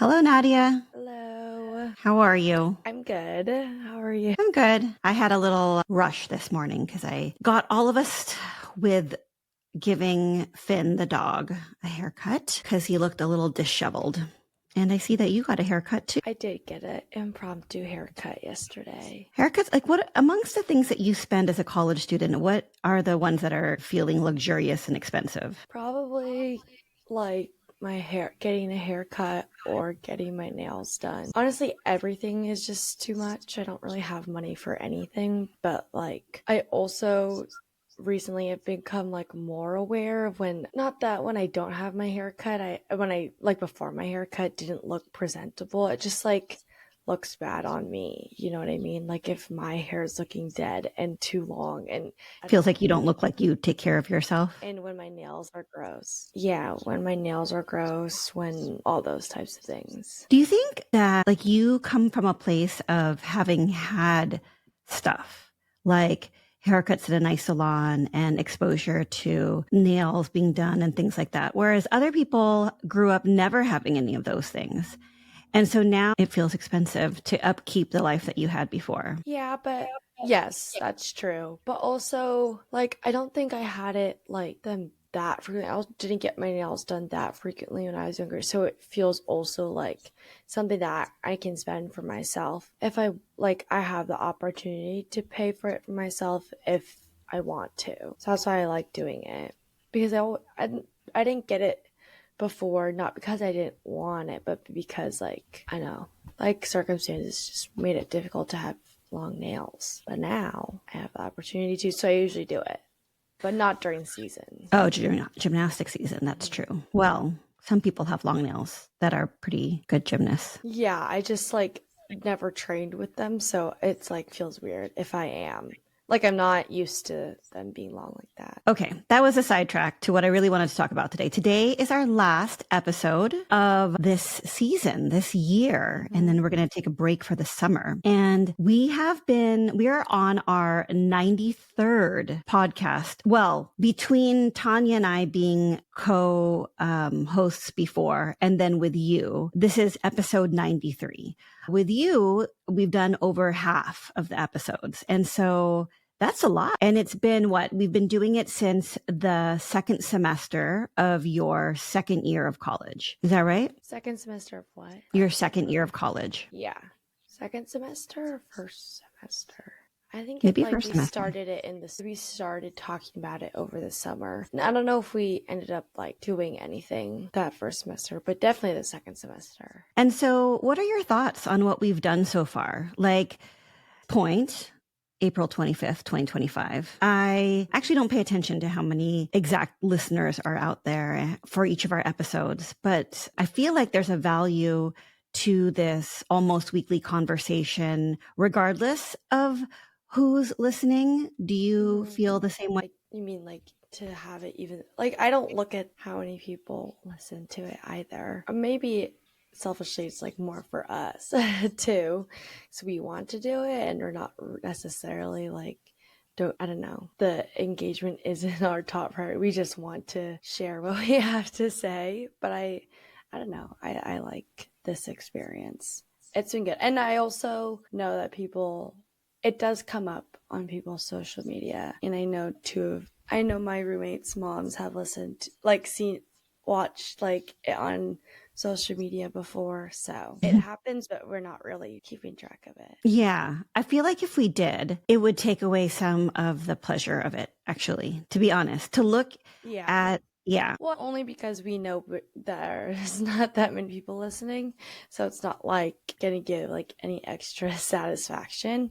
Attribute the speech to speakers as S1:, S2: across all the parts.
S1: Hello, Nadia.
S2: Hello.
S1: How are you?
S2: I'm good. How are you?
S1: I'm good. I had a little rush this morning because I got all of us with giving Finn the dog a haircut because he looked a little disheveled. And I see that you got a haircut too.
S2: I did get an impromptu haircut yesterday.
S1: Haircuts, like what amongst the things that you spend as a college student, what are the ones that are feeling luxurious and expensive?
S2: Probably like getting a haircut or getting my nails done. Honestly, everything is just too much. I don't really have money for anything, but like I also recently have become like more aware of not that when I don't have my haircut, when I like before my haircut didn't look presentable. It just like looks bad on me. You know what I mean? Like if my hair is looking dead and too long and
S1: Feels like you don't look like you take care of yourself.
S2: and when my nails are gross. Yeah, when my nails are gross, when all those types of things.
S1: Do you think that like you come from a place of having had stuff like haircuts at a nice salon and exposure to nails being done and things like that, whereas other people grew up never having any of those things? And so now it feels expensive to upkeep the life that you had before.
S2: Yeah, but yes, that's true. But also, like, I don't think I had it like them that frequently. Didn't get my nails done that frequently when I was younger. So it feels also like something that I can spend for myself if I have the opportunity to pay for it for myself if I want to. So that's why I like doing it because I didn't get it before, not because I didn't want it, but because like I know like circumstances just made it difficult to have long nails. But now I have the opportunity to, so I usually do it, but not during season.
S1: Oh, gymnastic season. That's true. Well, some people have long nails that are pretty good gymnasts.
S2: Yeah, I just like never trained with them, so it's like feels weird if I am. Like I'm not used to them being long like that.
S1: Okay, that was a sidetrack to what I really wanted to talk about today. Today is our last episode of this season, this year, and then we're going to take a break for the summer. And we are on our 93rd podcast. Well, between Tanya and I being co-hosts before, and then with you, this is episode 93. With you, we've done over half of the episodes. And so that's a lot. And it's been we've been doing it since the second semester of your second year of college. Is that right?
S2: Second semester of what?
S1: Your second year of college.
S2: Yeah. Second semester or first semester? I think
S1: Maybe
S2: we
S1: semester.
S2: started it we started talking about it over the summer. I don't know if we ended up like doing anything that first semester, but definitely the second semester.
S1: And so what are your thoughts on what we've done so far? Like April 25th, 2025. I actually don't pay attention to how many exact listeners are out there for each of our episodes, but I feel like there's a value to this almost weekly conversation, regardless of who's listening. Do you feel the same way?
S2: Like, you mean like to have it even, like I don't look at how many people listen to it either. Or maybe selfishly it's like more for us too, so we want to do it and we're not necessarily like I don't know, the engagement isn't our top priority. We just want to share what we have to say. But I don't know, I like this experience. It's been good. And I also know that it does come up on people's social media, and I know my roommates' moms have listened, like watched like it on social media before, so it happens, but we're not really keeping track of it.
S1: Yeah, I feel like if we did, it would take away some of the pleasure of it, actually, to be honest, to look at. Yeah.
S2: Well, only because we know there's not that many people listening, so it's not like gonna give like any extra satisfaction.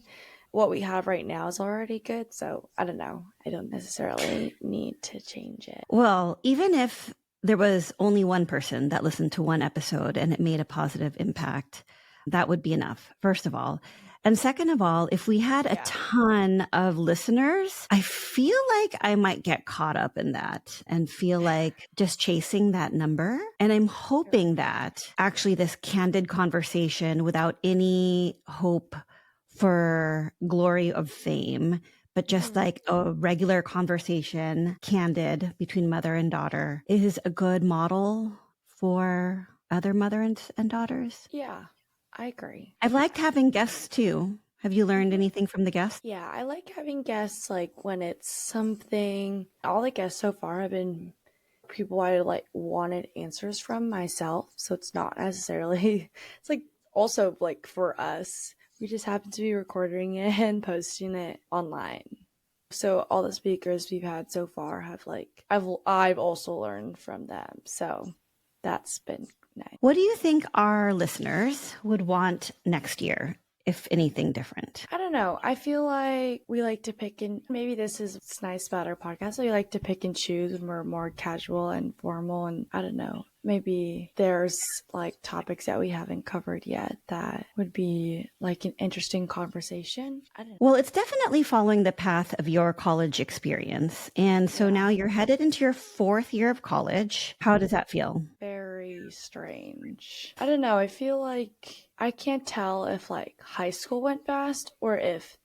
S2: What we have right now is already good, so I don't know. I don't necessarily need to change it.
S1: Well, even if there was only one person that listened to one episode and it made a positive impact, that would be enough, first of all. And second of all, if we had a ton of listeners, I feel like I might get caught up in that and feel like just chasing that number. And I'm hoping that actually this candid conversation without any hope for glory of fame, but just like a regular conversation, candid between mother and daughter, is a good model for other mother and daughters?
S2: Yeah, I agree.
S1: I've liked having guests too. Have you learned anything from the guests?
S2: Yeah, I like having guests like when it's something. All the guests so far have been people I like wanted answers from myself, so it's not necessarily. It's like also like for us, we just happen to be recording it and posting it online. So all the speakers we've had so far have like I've also learned from them. So that's been nice.
S1: What do you think our listeners would want next year, if anything different?
S2: I don't know. I feel like we like to pick and maybe this is what's nice about our podcast. We like to pick and choose when we're more casual and formal, and I don't know. Maybe there's like topics that we haven't covered yet that would be like an interesting conversation. I don't know.
S1: Well, it's definitely following the path of your college experience. And so now you're headed into your 4th year of college. How does that feel?
S2: Very strange. I don't know. I feel like I can't tell if like high school went fast or if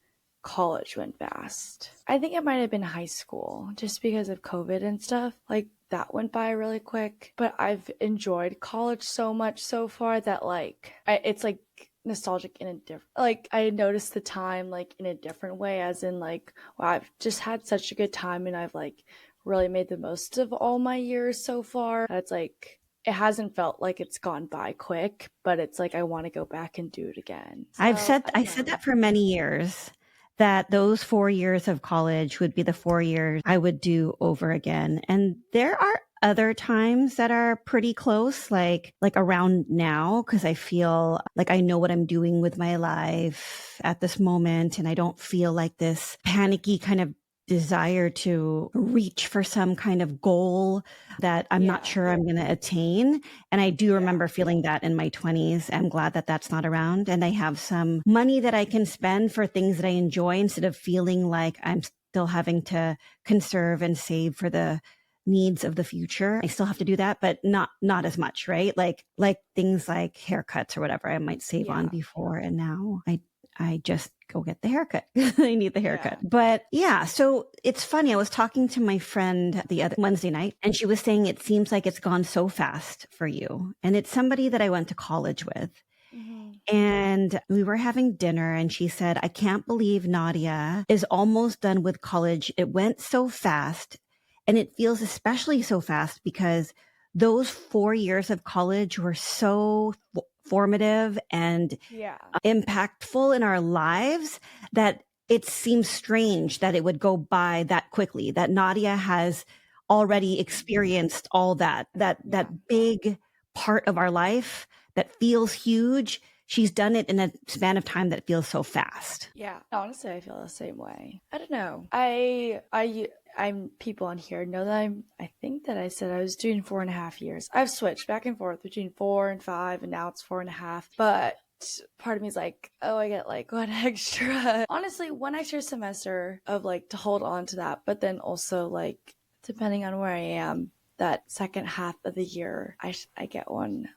S2: college went fast. I think it might have been high school just because of COVID and stuff. Like that went by really quick, but I've enjoyed college so much so far that like it's like nostalgic in a different, like I noticed the time like in a different way, as in like, wow, I've just had such a good time and I've like really made the most of all my years so far. It's like it hasn't felt like it's gone by quick, but it's like I want to go back and do it again. So,
S1: I said that for many years, that those 4 years of college would be the 4 years I would do over again. And there are other times that are pretty close, like around now, because I feel like I know what I'm doing with my life at this moment, and I don't feel like this panicky kind of desire to reach for some kind of goal that I'm not sure I'm going to attain. And I do remember feeling that in my 20s. I'm glad that that's not around. And I have some money that I can spend for things that I enjoy instead of feeling like I'm still having to conserve and save for the needs of the future. I still have to do that, but not as much, right? Like things like haircuts or whatever I might save on before. And now I just go get the haircut. I need the haircut. But yeah, so it's funny. I was talking to my friend the other Wednesday night, and she was saying it seems like it's gone so fast for you. And it's somebody that I went to college with. Mm-hmm. And we were having dinner, and she said, I can't believe Nadia is almost done with college. It went so fast. And it feels especially so fast because those 4 years of college were so formative and impactful in our lives that it seems strange that it would go by that quickly, that Nadia has already experienced all that big part of our life that feels huge. She's done it in a span of time that feels so fast.
S2: Yeah, honestly, I feel the same way. I don't know. I'm people on here know that I think that I said I was doing 4.5 years. I've switched back and forth between 4 and 5, and now it's 4.5. But part of me is like, oh, I get like one extra. Honestly, one extra semester of like to hold on to that. But then also like, depending on where I am, that second half of the year, I get one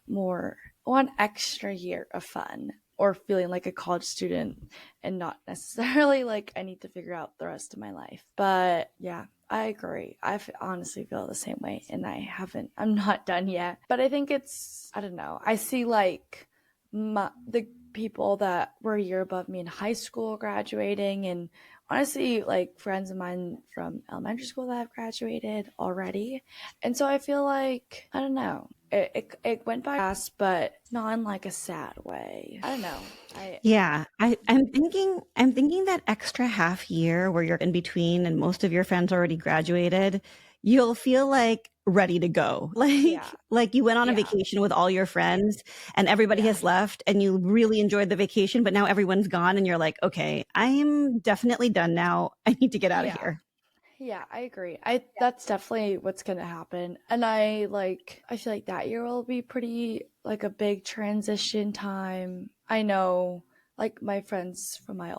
S2: extra year of fun, or feeling like a college student and not necessarily like I need to figure out the rest of my life. But yeah, I agree. I honestly feel the same way, and I'm not done yet. But I think I don't know. I see like the people that were a year above me in high school graduating, and honestly, like friends of mine from elementary school that have graduated already. And so I feel like, I don't know. It went by fast, but not in like a sad way. I don't know.
S1: I'm thinking that extra half year where you're in between and most of your friends already graduated, you'll feel like ready to go. Like you went on a vacation with all your friends and everybody has left, and you really enjoyed the vacation, but now everyone's gone and you're like, okay, I am definitely done now. I need to get out of here.
S2: Yeah, I agree. That's definitely what's gonna happen. And I feel like that year will be pretty like a big transition time. I know like my friends from my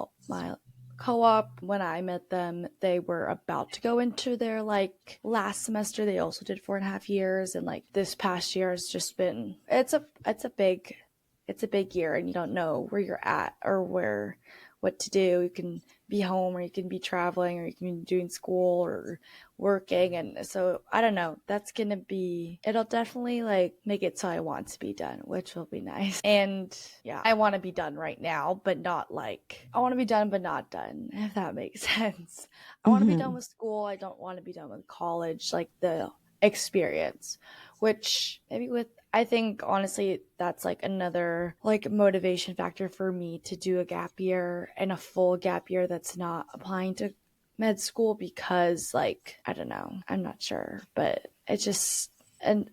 S2: co-op, when I met them, they were about to go into their like last semester. They also did 4.5 years, and like this past year has just been it's a big year, and you don't know where you're at or what to do. You can be home, or you can be traveling, or you can be doing school or working. And so I don't know, it'll definitely like make it so I want to be done, which will be nice. And yeah, I want to be done right now, but not like I want to be done but not done, if that makes sense. I want to be done with school. I don't want to be done with college, like the experience, which maybe with I think honestly that's like another like motivation factor for me to do a gap year, and a full gap year that's not applying to med school, because like I don't know, I'm not sure, but it's just an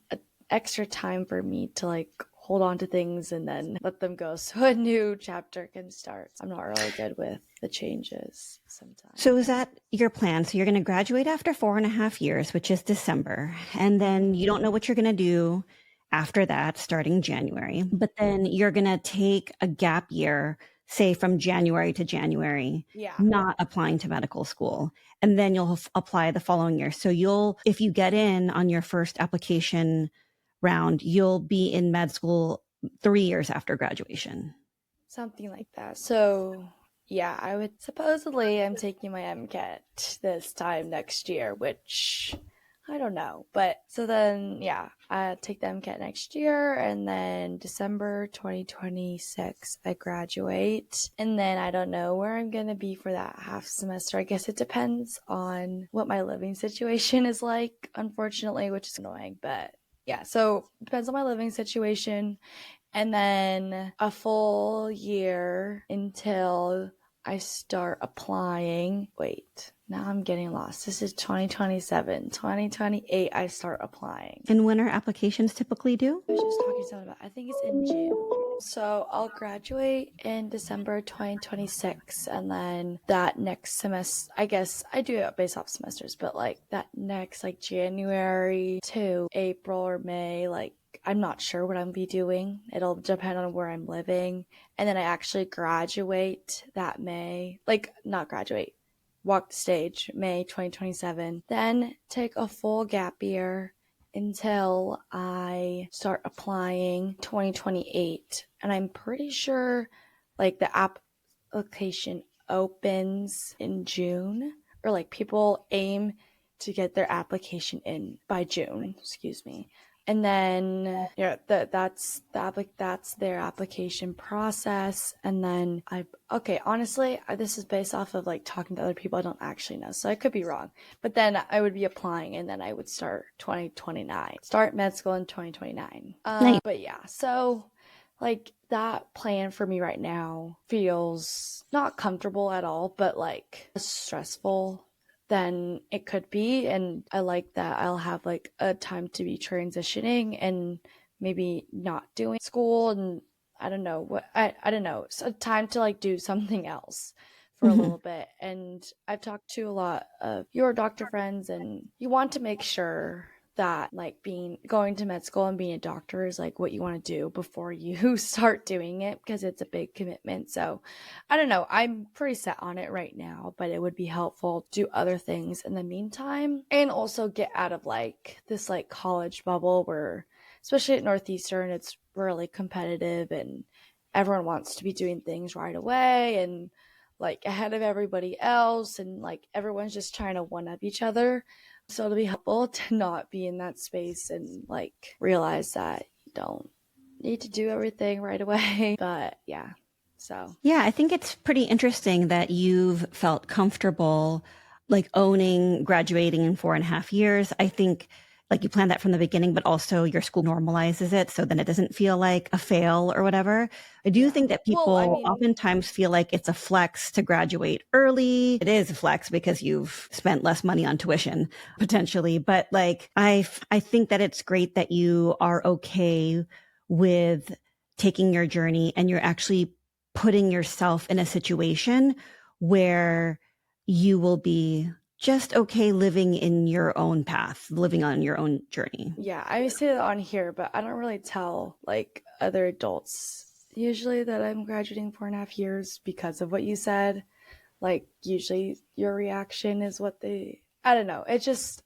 S2: extra time for me to like hold on to things and then let them go so a new chapter can start. I'm not really good with the changes sometimes.
S1: So is that your plan? So you're going to graduate after 4.5 years, which is December, and then you don't know what you're going to do after that, starting January, but then you're going to take a gap year, say from January to January, not applying to medical school. And then you'll apply the following year. So if you get in on your first application round, you'll be in med school 3 years after graduation.
S2: Something like that. So yeah, I'm taking my MCAT this time next year, which I don't know. But so then, yeah, I take the MCAT next year, and then December 2026, I graduate. And then I don't know where I'm going to be for that half semester. I guess it depends on what my living situation is like, unfortunately, which is annoying. But yeah, so it depends on my living situation. And then a full year until I start applying. Wait, now I'm getting lost. This is 2027. 2028, I start applying.
S1: And when are applications typically due?
S2: I was just talking to someone about, I think it's in June. So I'll graduate in December 2026. And then that next semester, I guess I do it based off semesters, but like that next, like January to April or May, like I'm not sure what I'm going to be doing. It'll depend on where I'm living. And then I actually graduate that May. Like, not graduate, walk the stage, May 2027. Then take a full gap year until I start applying 2028. And I'm pretty sure, like, the application opens in June. Or, like, people aim to get their application in by June, excuse me. And then that's their application process. And then honestly, this is based off of like talking to other people. I don't actually know, so I could be wrong. But then I would be applying, and then I would start med school in 2029.
S1: Nice.
S2: But yeah, so like that plan for me right now feels not comfortable at all, but like stressful than it could be. And I like that I'll have like a time to be transitioning and maybe not doing school, and I don't know what I don't know, it's a time to like do something else for a little bit. And I've talked to a lot of your doctor friends, and you want to make sure that like going to med school and being a doctor is like what you want to do before you start doing it, because it's a big commitment. So I don't know, I'm pretty set on it right now, but it would be helpful to do other things in the meantime, and also get out of like this like college bubble where, especially at Northeastern, it's really competitive and everyone wants to be doing things right away and like ahead of everybody else, and like everyone's just trying to one up each other. So it'll be helpful to not be in that space and like realize that you don't need to do everything right away. But yeah, so.
S1: Yeah, I think it's pretty interesting that you've felt comfortable like owning graduating in 4.5 years. I think like you planned that from the beginning, but also your school normalizes it so then it doesn't feel like a fail or whatever. I do think that people oftentimes feel like it's a flex to graduate early. It is a flex because you've spent less money on tuition potentially. But like, I think that it's great that you are okay with taking your journey and you're actually putting yourself in a situation where you will be just okay living in your own path, living on your own journey.
S2: Yeah, I say that on here, but I don't really tell like other adults usually that I'm graduating 4.5 years because of what you said. Like usually your reaction is what they I don't know. I just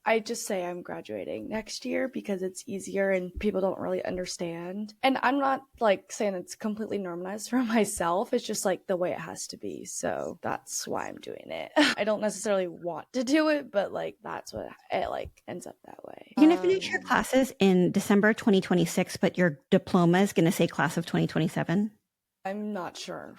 S2: say I'm graduating next year because it's easier and people don't really understand. And I'm not like saying it's completely normalized for myself. It's just like the way it has to be. So that's why I'm doing it. I don't necessarily want to do it, but like that's what it like ends up that way.
S1: You're going to finish your classes in December 2026, but your diploma is going to say class of 2027.
S2: I'm not sure.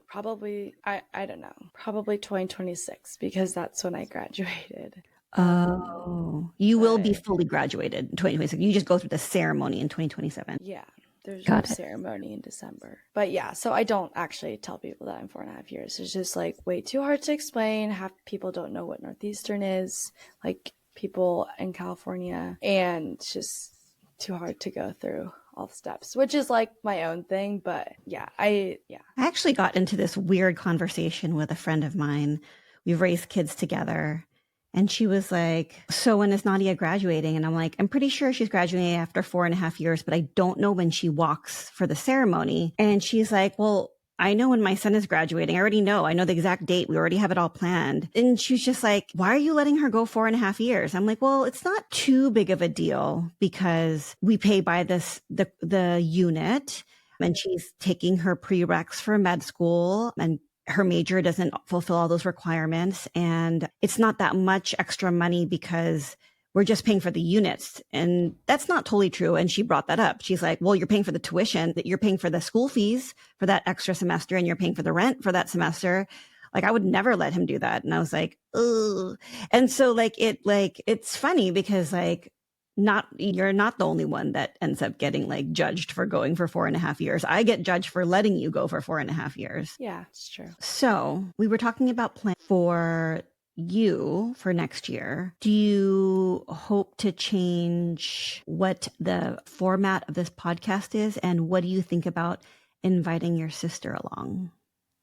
S2: Probably, I don't know. Probably 2026 because that's when I graduated.
S1: You will be fully graduated in 2026. You just go through the ceremony in 2027.
S2: Yeah, there's no ceremony in December. But yeah, so I don't actually tell people that I'm 4.5 years. It's just like way too hard to explain. Half people don't know what Northeastern is, like people in California, and it's just too hard to go through all the steps, which is like my own thing. But I
S1: actually got into this weird conversation with a friend of mine. We've raised kids together. And she was like, so when is Nadia graduating? And I'm like, I'm pretty sure she's graduating after 4.5 years, but I don't know when she walks for the ceremony. And she's like, well, I know when my son is graduating. I already know. I know the exact date. We already have it all planned. And she was just like, why are you letting her go 4.5 years? I'm like, well, it's not too big of a deal because we pay by the unit, and she's taking her prereqs for med school, and her major doesn't fulfill all those requirements. And it's not that much extra money because we're just paying for the units. And that's not totally true. And she brought that up. She's like, well, you're paying for the tuition, that you're paying for the school fees for that extra semester, and you're paying for the rent for that semester. Like, I would never let him do that. And I was like, ugh. And so it's funny because you're not the only one that ends up getting like judged for going for 4.5 years. I get judged for letting you go for 4.5 years.
S2: Yeah, it's true.
S1: So we were talking about plans for you for next year. Do you hope to change what the format of this podcast is? And what do you think about inviting your sister along?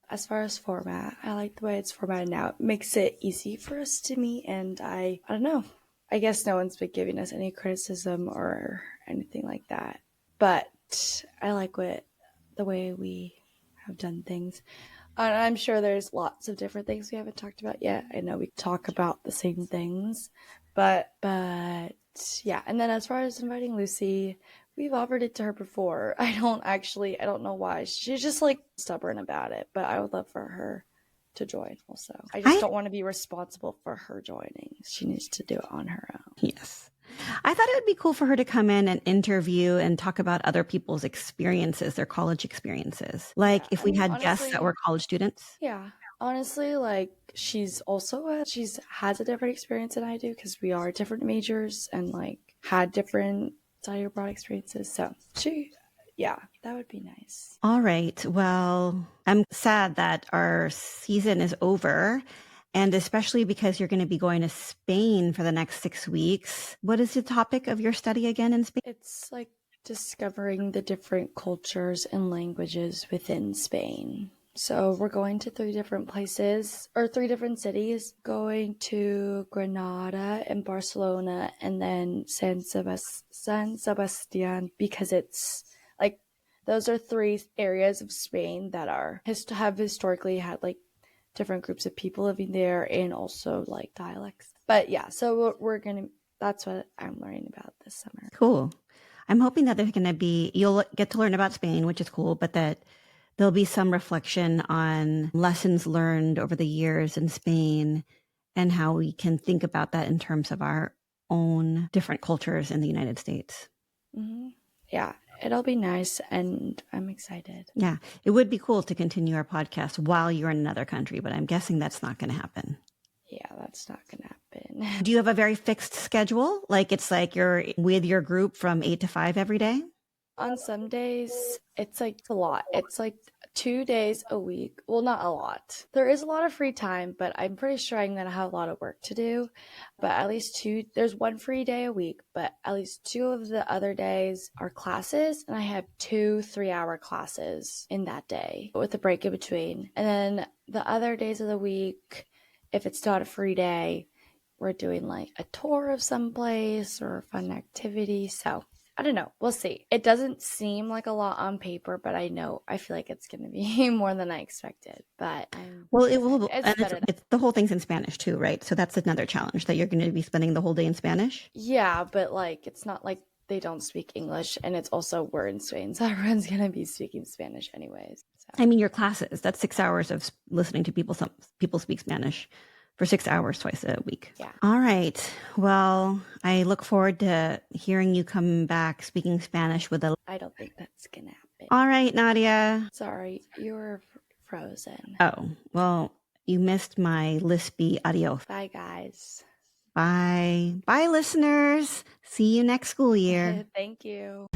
S2: As far as format, I like the way it's formatted now. It makes it easy for us to meet, and I don't know. I guess no one's been giving us any criticism or anything like that. But I like the way we have done things. And I'm sure there's lots of different things we haven't talked about yet. I know we talk about the same things, but yeah. And then as far as inviting Lucy, we've offered it to her before. I don't know why. She's just like stubborn about it, but I would love for her to join also. I just don't want to be responsible for her joining. She needs to do it on her own.
S1: Yes. I thought it would be cool for her to come in and interview and talk about other people's experiences, their college experiences. Like if we had guests that were college students.
S2: Yeah. Honestly, like she's has a different experience than I do because we are different majors and like had different study abroad experiences. So that would be nice.
S1: All right. Well, I'm sad that our season is over. And especially because you're going to be going to Spain for the next 6 weeks. What is the topic of your study again in Spain?
S2: It's like discovering the different cultures and languages within Spain. So we're going to 3 different places, or 3 different cities, going to Granada and Barcelona, and then San Sebastian, because it's like those are 3 areas of Spain that have historically had like different groups of people living there and also like dialects. But yeah, so that's what I'm learning about this summer.
S1: Cool. I'm hoping that there's going to be, you'll get to learn about Spain, which is cool, but that there'll be some reflection on lessons learned over the years in Spain and how we can think about that in terms of our own different cultures in the United States.
S2: Mm-hmm. Yeah, it'll be nice, and I'm excited.
S1: Yeah, it would be cool to continue our podcast while you're in another country, but I'm guessing that's not going to happen.
S2: Yeah, that's not going to happen.
S1: Do you have a very fixed schedule? Like it's like you're with your group from 8 to 5 every day?
S2: On some days, it's like a lot. It's like 2 days a week. Well, not a lot. There is a lot of free time, but I'm pretty sure I'm going to have a lot of work to do. But at least there's 1 free day a week, but at least 2 of the other days are classes. And I have 2 3-hour classes in that day with a break in between. And then the other days of the week, if it's not a free day, we're doing like a tour of some place or a fun activity. So I don't know. We'll see. It doesn't seem like a lot on paper, but I feel like it's going to be more than I expected. But
S1: well, it will.
S2: it's
S1: And
S2: better.
S1: it's the whole thing's in Spanish too, right? So that's another challenge that you're going to be spending the whole day in Spanish.
S2: Yeah, but like it's not like they don't speak English, and it's also we're in Spain, so everyone's going to be speaking Spanish anyways. So.
S1: I mean, your classes, that's 6 hours of listening to people speak Spanish for 6 hours twice a week.
S2: Yeah.
S1: All right. Well, I look forward to hearing you come back speaking Spanish with a...
S2: I don't think that's going to happen.
S1: All right, Nadia.
S2: Sorry, you were frozen.
S1: Oh, well, you missed my lispy adios.
S2: Bye, guys.
S1: Bye. Bye, listeners. See you next school year.
S2: Thank you.